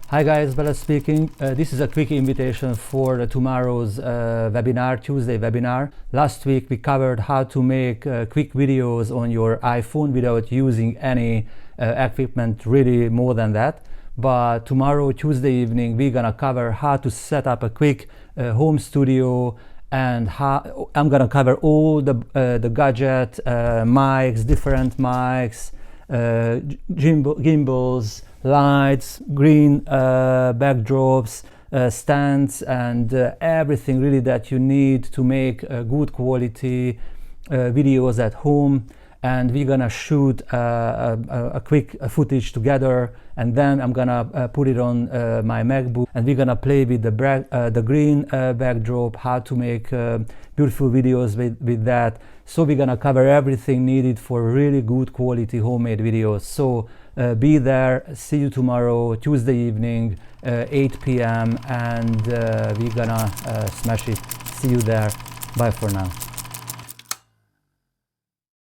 Hi guys, Bela speaking. This is a quick invitation for tomorrow's webinar, Tuesday webinar. Last week we covered how to make quick videos on your iPhone without using any equipment, really more than that. But tomorrow, Tuesday evening, we're gonna cover how to set up a quick home studio, and how I'm gonna cover all the gadget, mics, different mics, gimbals, lights, green backdrops, stands, and everything really that you need to make good quality videos at home. And we're gonna shoot a quick footage together, and then I'm gonna put it on my MacBook, and we're gonna play with the green backdrop, how to make beautiful videos with that. So we're gonna cover everything needed for really good quality homemade videos. So be there. See you tomorrow, Tuesday evening, 8 p.m. and we're gonna smash it. See you there. Bye for now.